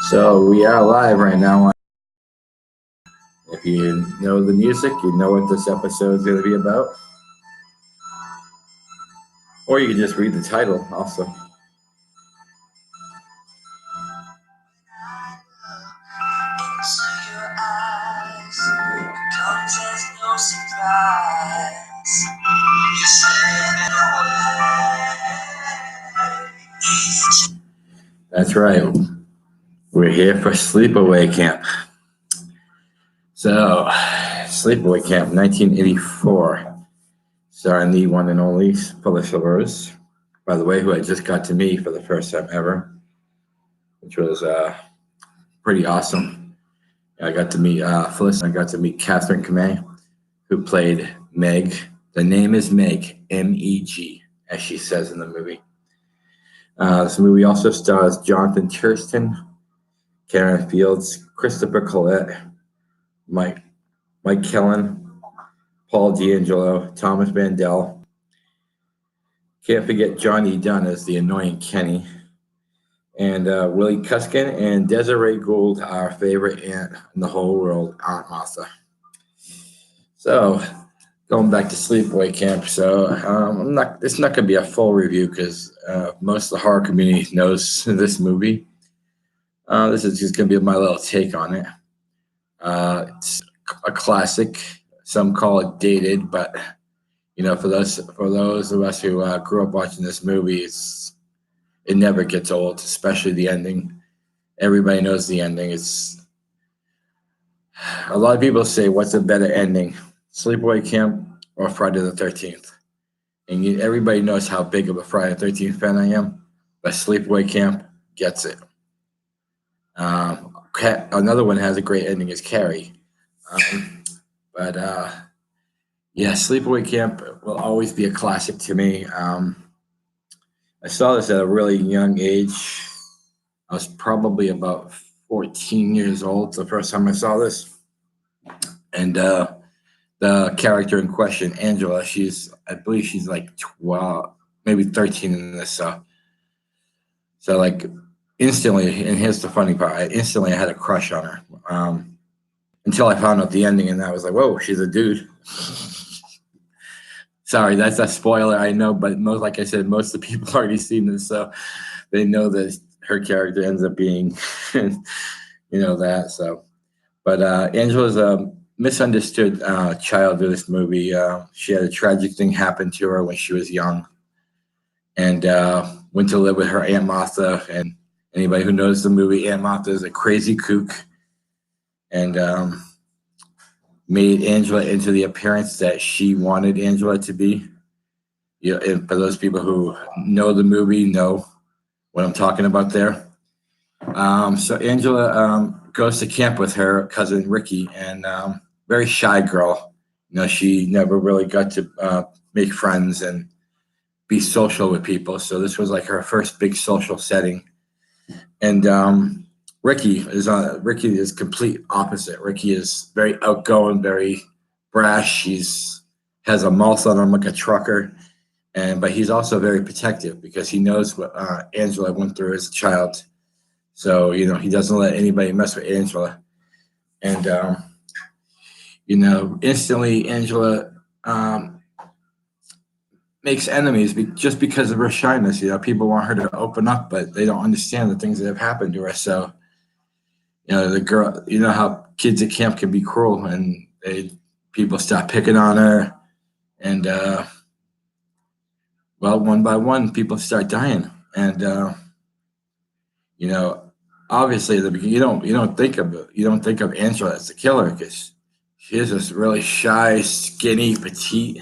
So we are live right now. If you know the music, you know what this episode is going to be about. Or you can just read the title also. That's right. We're here for Sleepaway Camp. So, Sleepaway Camp 1984, starring the one and only Felicia Rose, by the way, who I just got to meet for the first time ever, which was pretty awesome. I got to meet Felicia. I got to meet Catherine Kamei, who played Meg. The name is Meg, M-E-G, as she says in the movie. This movie also stars Jonathan Kirsten, Karen Fields, Christopher Collette, Mike Kellen, Paul D'Angelo, Thomas Mandel. Can't forget Johnny Dunn as the annoying Kenny. And Willie Cuskin and Desiree Gould, our favorite aunt in the whole world, Aunt Martha. So, going back to Sleepaway Camp. So, it's not going to be a full review because most of the horror community knows this movie. This is just going to be my little take on it. It's a classic. Some call it dated, but for those of us who grew up watching this movie, it never gets old, especially the ending. Everybody knows the ending. It's a lot of people say, "What's a better ending, Sleepaway Camp or Friday the 13th?" And everybody knows how big of a Friday the 13th fan I am, but Sleepaway Camp gets it. Another one has a great ending is Carrie. But Sleepaway Camp will always be a classic to me. I saw this at a really young age. I was probably about 14 years old the first time I saw this. And the character in question, Angela, I believe she's like 12, maybe 13 in this. So like instantly, and here's the funny part, I had a crush on her. Until I found out the ending, and I was like, whoa, she's a dude. Sorry, that's a spoiler, I know, but like I said, most of the people already seen this, so they know that her character ends up being, that. So, but Angela's a misunderstood child of this movie. She had a tragic thing happen to her when she was young, and went to live with her Aunt Martha. And anybody who knows the movie, Aunt Martha is a crazy kook, and made Angela into the appearance that she wanted Angela to be. And for those people who know the movie, know what I'm talking about there. So Angela goes to camp with her cousin Ricky, and very shy girl. She never really got to make friends and be social with people. So this was like her first big social setting. And Ricky is complete opposite. Ricky is very outgoing, very brash. Has a mouth on him like a trucker, but he's also very protective because he knows what Angela went through as a child. So he doesn't let anybody mess with Angela, and instantly Angela makes enemies just because of her shyness. People want her to open up, but they don't understand the things that have happened to her. So the girl, how kids at camp can be cruel, and people start picking on her, and one by one, people start dying, and obviously you don't think of Angela as the killer because she is this really shy, skinny, petite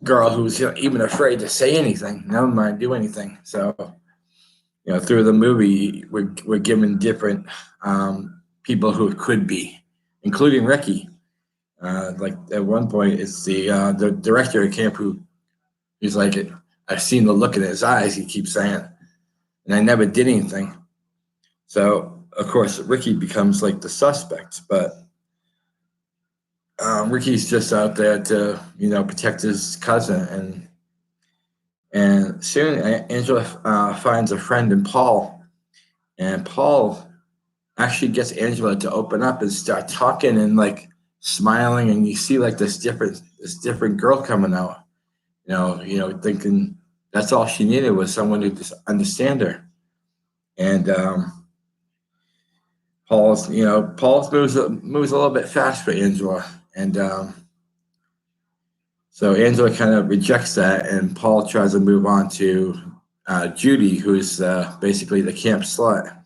girl who's even afraid to say anything, never mind do anything. So through the movie, we're given different people who it could be, including Ricky. Like at one point, it's the director at camp who's like, I've seen the look in his eyes. He keeps saying, and I never did anything. So of course, Ricky becomes like the suspect, but Ricky's just out there to protect his cousin, and soon Angela finds a friend in Paul, And Paul actually gets Angela to open up and start talking and like smiling, and you see like this different girl coming out. Thinking that's all she needed was someone to just understand her. And Paul's moves a little bit fast for Angela, and so Angela kind of rejects that, and Paul tries to move on to Judy, who's basically the camp slut.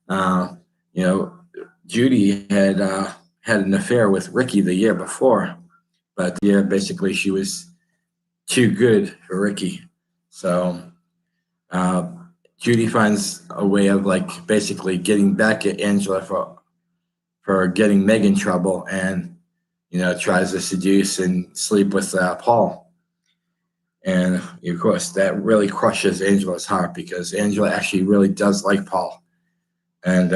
Uh, you know, Judy had an affair with Ricky the year before, but yeah, basically she was too good for Ricky. So uh, Judy finds a way of like basically getting back at Angela for getting Meg in trouble, and tries to seduce and sleep with Paul. And of course, that really crushes Angela's heart because Angela actually really does like Paul. And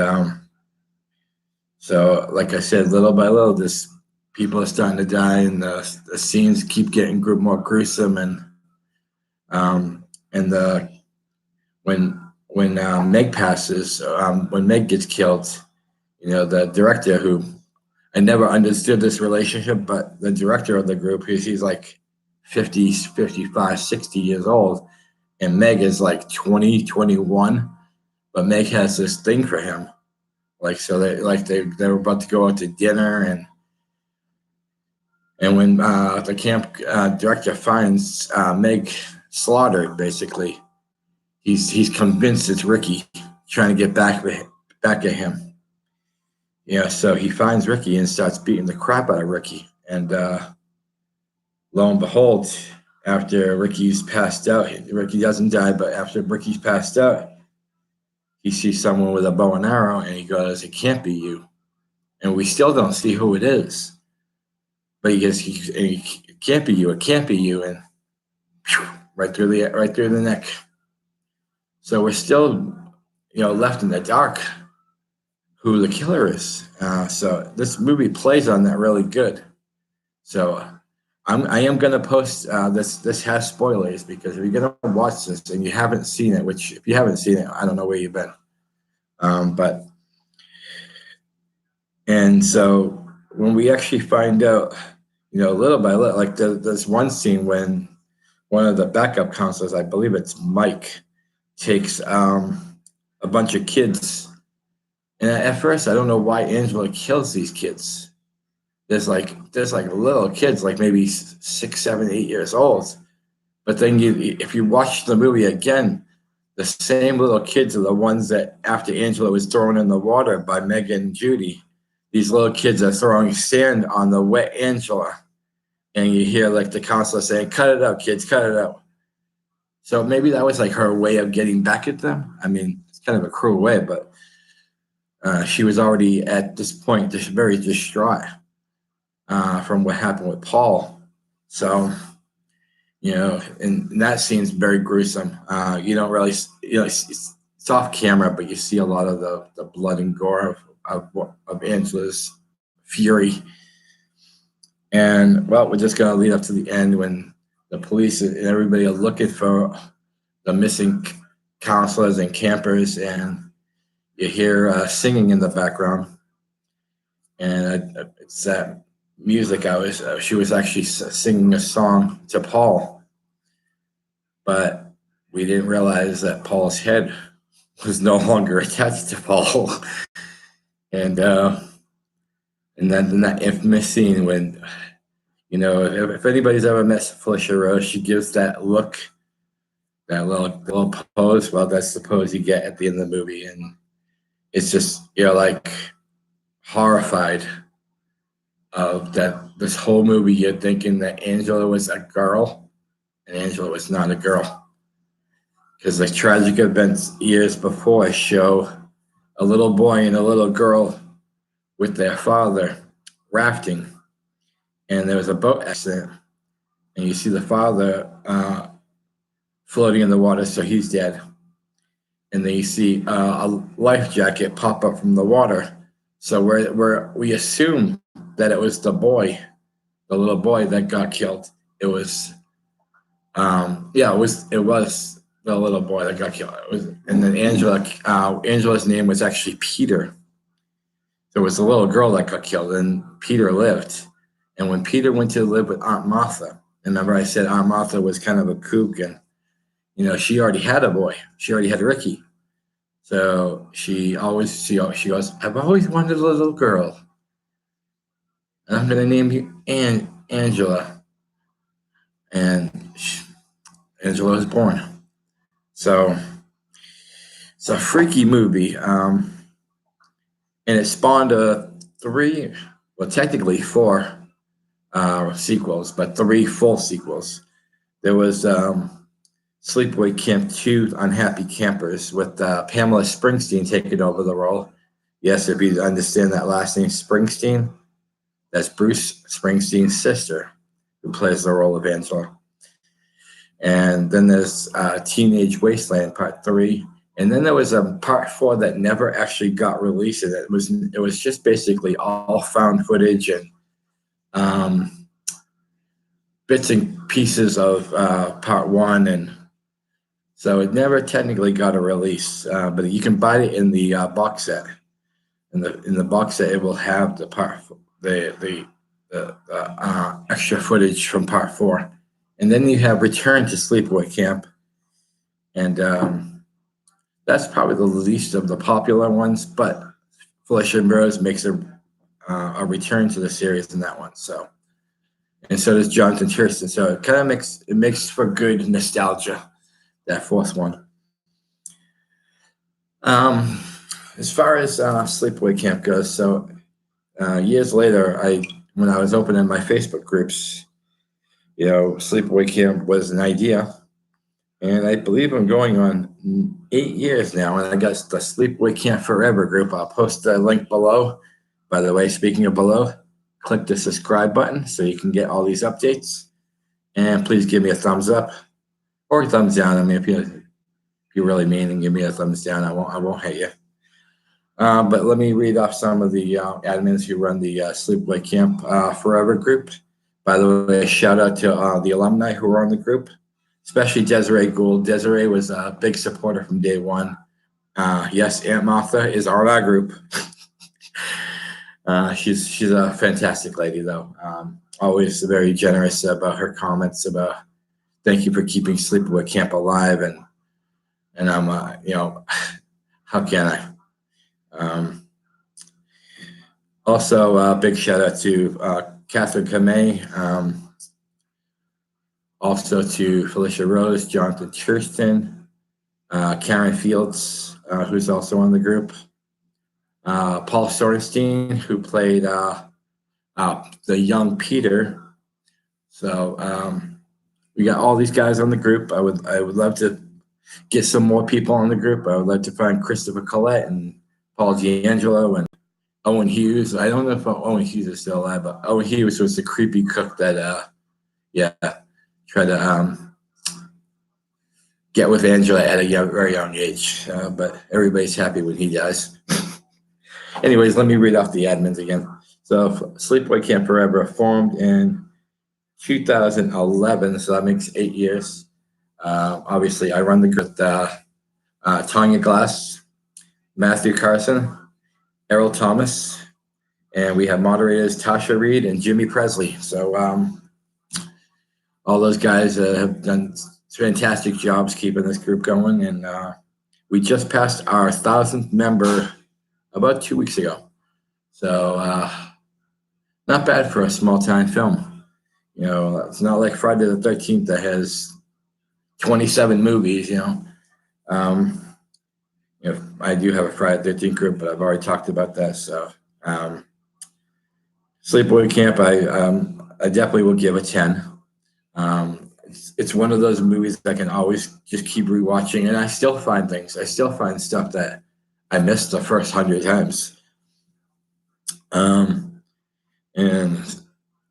so, like I said, little by little, this people are starting to die, and the scenes keep getting more gruesome. And the when Meg passes, when Meg gets killed, the director, who I never understood this relationship, but the director of the group, he's like 50, 55, 60 years old, and Meg is like 20, 21, but Meg has this thing for him. Like, so they were about to go out to dinner, and when the camp director finds Meg slaughtered, basically, he's convinced it's Ricky trying to get back at him. Yeah, so he finds Ricky and starts beating the crap out of Ricky. And lo and behold, after Ricky's passed out, Ricky doesn't die, but after Ricky's passed out, he sees someone with a bow and arrow, and he goes, "It can't be you." And we still don't see who it is. But he goes, "It can't be you. It can't be you," and right through the neck. So we're still, left in the dark who the killer is. So this movie plays on that really good. So I am gonna post this. This has spoilers because if you're gonna watch this and you haven't seen it, which if you haven't seen it, I don't know where you've been. But and so when we actually find out, little by little, like there's one scene when one of the backup counselors, I believe it's Mike, takes a bunch of kids. And at first, I don't know why Angela kills these kids. There's like little kids, like maybe 6, 7, 8 years old. But then if you watch the movie again, the same little kids are the ones that after Angela was thrown in the water by Megan and Judy, these little kids are throwing sand on the wet Angela. And you hear like the counselor saying, "Cut it out, kids, cut it out." So maybe that was like her way of getting back at them. I mean, it's kind of a cruel way, but she was already at this point just very distraught from what happened with Paul. So, and that scene's very gruesome. You don't really, it's off camera, but you see a lot of the blood and gore of Angela's fury. And well, we're just going to lead up to the end when the police and everybody are looking for the missing counselors and campers, and you hear singing in the background. And it's that music. She was actually singing a song to Paul, but we didn't realize that Paul's head was no longer attached to Paul. And then that infamous scene when, if anybody's ever met Felicia Rose, she gives that look, that little pose. Well, that's the pose you get at the end of the movie, and it's just you're like horrified of that. This whole movie, you're thinking that Angela was a girl, and Angela was not a girl, because the tragic events years before show a little boy and a little girl with their father rafting, and there was a boat accident, and you see the father floating in the water, so he's dead. And then you see a life jacket pop up from the water. So we assume that it was the little boy that got killed. It was, it was the little boy that got killed. And then Angela's name was actually Peter. There was a little girl that got killed, and Peter lived. And when Peter went to live with Aunt Martha, remember I said Aunt Martha was kind of a kook, and she already had a boy. She already had Ricky. So she goes, I've always wanted a little girl, and I'm gonna name you Angela. And Angela was born. So it's a freaky movie, and it spawned technically four sequels, but three full sequels. There was Sleepaway Camp 2, Unhappy Campers, with Pamela Springsteen taking over the role. Yes, if you understand that last name, Springsteen, that's Bruce Springsteen's sister, who plays the role of Angela. And then there's Teenage Wasteland Part 3. And then there was a Part 4 that never actually got released. And it was just basically all found footage and bits and pieces of Part 1. And so it never technically got a release. But you can buy it in the box set. In the box set, it will have the extra footage from Part 4. And then you have Return to Sleepaway Camp. And that's probably the least of the popular ones, but Felicia Rose makes a return to the series in that one. So, and so does Jonathan Thurston. So it kind of makes for good nostalgia, that fourth one. As far as Sleepaway Camp goes, so years later, when I was opening my Facebook groups, Sleepaway Camp was an idea, and I believe I'm going on 8 years now, and I got the Sleepaway Camp Forever group. I'll post the link below. By the way, speaking of below, click the subscribe button so you can get all these updates, and please give me a thumbs up or a thumbs down. I mean, if you're really mean and give me a thumbs down, I won't hate you. But let me read off some of the admins who run the Sleepaway Camp Forever group. By the way, shout out to the alumni who were on the group, especially Desiree Gould. Desiree was a big supporter from day one. Yes, Aunt Martha is on our group. She's a fantastic lady, though. Always very generous about her comments about thank you for keeping Sleepaway Camp alive, and I'm how can I? Also, big shout out to Catherine Kamei, also to Felicia Rose, Jonathan Thurston, Karen Fields, who's also on the group, Paul Sorenstein, who played the young Peter. So we got all these guys on the group. I would love to get some more people on the group. I would like to find Christopher Collette and Paul D'Angelo and Owen Hughes. I don't know if Owen Hughes is still alive, but Owen Hughes was the creepy cook that, tried to get with Angela at a very young age. But everybody's happy when he dies. Anyways, let me read off the admins again. So Sleepaway Camp Forever formed in 2011, so that makes 8 years. Obviously, I run the group with Tanya Glass, Matthew Carson, Errol Thomas, and we have moderators Tasha Reed and Jimmy Presley. So all those guys have done fantastic jobs keeping this group going, and we just passed our 1,000th member about 2 weeks ago. So not bad for a small-time film. It's not like Friday the 13th that has 27 movies, I do have a Friday the 13th group, but I've already talked about that. So Sleepaway Camp, I definitely will give a 10. It's one of those movies that I can always just keep rewatching, and I still find things. I still find stuff that I missed the first 100 times. And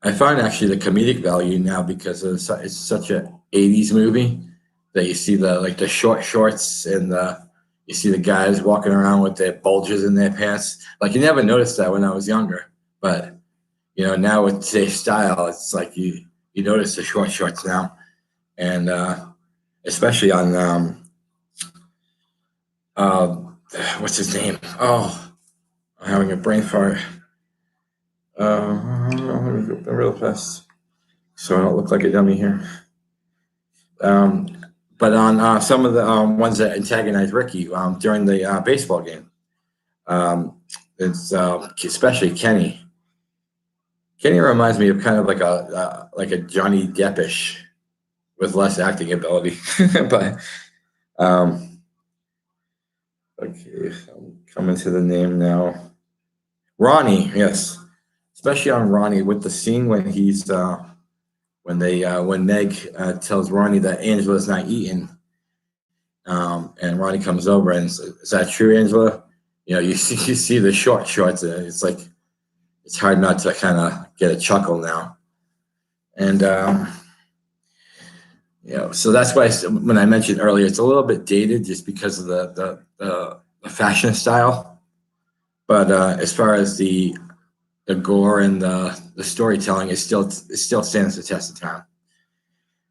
I find actually the comedic value now because it's such a 80s movie that you see the short shorts and you see the guys walking around with their bulges in their pants. Like, you never noticed that when I was younger, but now with today's style, it's like you notice the short shorts now, and especially on Uh, what's his name? Oh, I'm having a brain fart. Let me go real fast so I don't look like a dummy here. Um, but on some of the ones that antagonize Ricky during the baseball game, um, it's especially Kenny. Kenny reminds me of kind of like a Johnny Deppish with less acting ability, but um, okay, I'm coming to the name now. Ronnie, yes, especially on Ronnie with the scene when he's when Meg tells Ronnie that Angela's not eating, and Ronnie comes over and says, "Is that true, Angela?" You see the short shorts, and it's like it's hard not to kind of get a chuckle now, and so that's why when I mentioned earlier, it's a little bit dated just because of the fashion style, but as far as the gore and the storytelling, it still stands the test of time.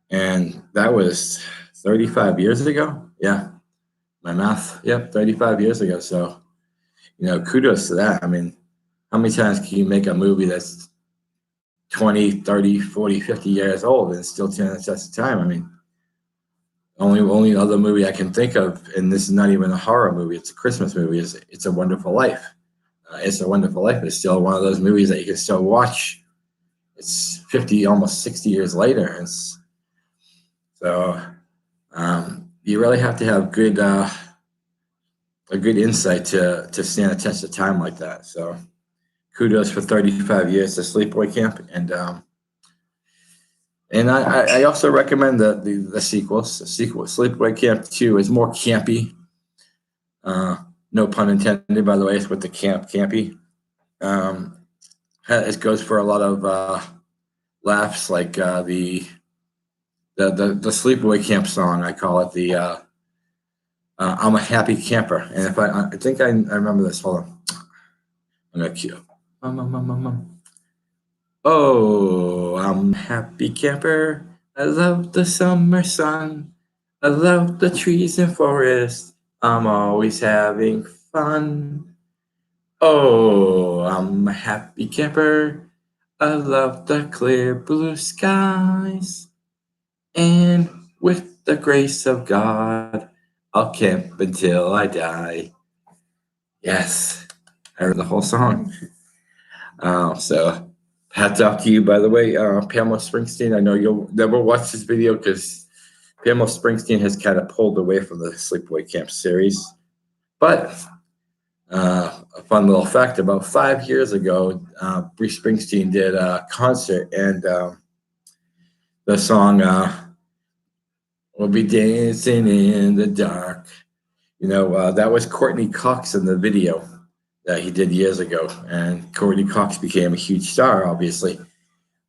And that was 35 years ago. Yeah, my math. Yep, 35 years ago. So, kudos to that. I mean, how many times can you make a movie that's 20, 30, 40, 50 years old and still stand the test of time? I mean, only other movie I can think of, and this is not even a horror movie, it's a Christmas movie, is It's a Wonderful Life. It's a Wonderful Life is still one of those movies that you can still watch. It's 50, almost 60 years later. So you really have to have a good insight to stand a test of time like that. So kudos for 35 years to Sleepaway Camp, and I also recommend the sequels. The sequel, Sleepaway Camp 2, is more campy. No pun intended, by the way. It's with the campy. It goes for a lot of laughs, like the Sleepaway Camp song. I call it the I'm a happy camper. And if I think I remember this. Hold on. I'm gonna cue. Oh, I'm a happy camper. I love the summer sun. I love the trees and forests. I'm always having fun. Oh, I'm a happy camper. I love the clear blue skies. And with the grace of God, I'll camp until I die. Yes, I heard the whole song. So hats off to you, by the way, Pamela Springsteen. I know you'll never watch this video because Pamela Springsteen has kind of pulled away from the Sleepaway Camp series. But a fun little fact: about 5 years ago, Bruce Springsteen did a concert, and the song "We'll Be Dancing in the Dark." That was Courtney Cox in the video that he did years ago, and Courtney Cox became a huge star, obviously.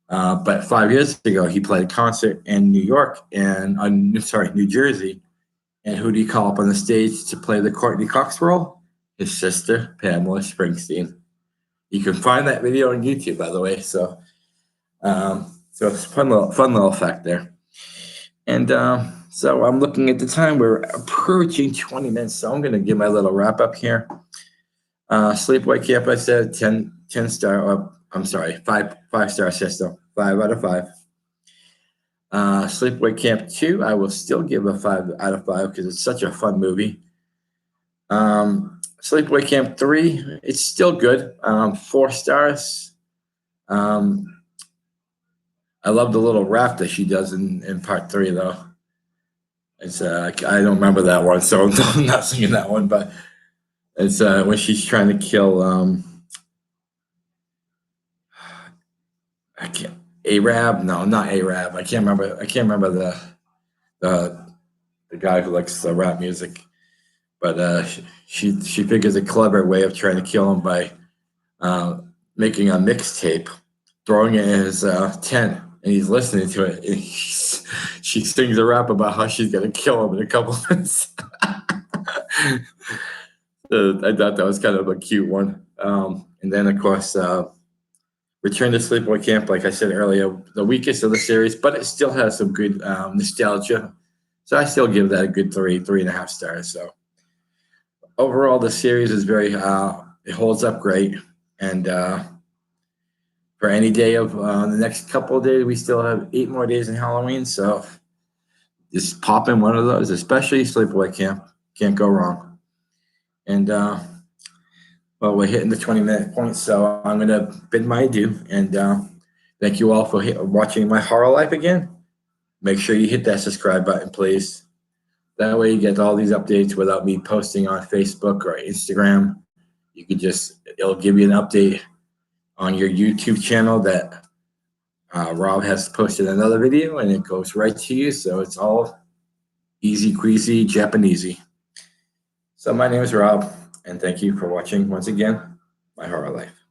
But 5 years ago, he played a concert in New York and New Jersey. And who did he call up on the stage to play the Courtney Cox role? His sister, Pamela Springsteen. You can find that video on YouTube, by the way. So it's a fun little fact there. And so I'm looking at the time. We're approaching 20 minutes, so I'm going to give my little wrap up here. Sleepaway Camp, I said 10 star. I'm sorry, five-star system, 5 out of 5. Sleepaway Camp 2, I will still give a 5 out of 5 because it's such a fun movie. Sleepaway Camp 3, it's still good. 4 stars. I love the little rap that she does in part 3, though. It's I don't remember that one, so I'm not singing that one. But it's when she's trying to kill I can't Arab. No, not Arab. I can't remember the guy who likes the rap music. But she figures a clever way of trying to kill him by making a mixtape, throwing it in his tent, and he's listening to it. And she sings a rap about how she's gonna kill him in a couple of minutes. I thought that was kind of a cute one. And then, of course, Return to Sleepaway Camp, like I said earlier, the weakest of the series, but it still has some good nostalgia. So I still give that a good 3.5 stars. So overall, the series is very, it holds up great. And for any day of the next couple of days, we still have 8 more days in Halloween. So just pop in one of those, especially Sleepaway Camp. Can't go wrong. And well, we're hitting the 20-minute point, so I'm going to bid my adieu. And thank you all for watching my horror life again. Make sure you hit that subscribe button, please. That way you get all these updates without me posting on Facebook or Instagram. You can just, it'll give you an update on your YouTube channel that Rob has posted another video, and it goes right to you. So it's all easy, queasy, Japanesey. So my name is Rob, and thank you for watching once again my horror life.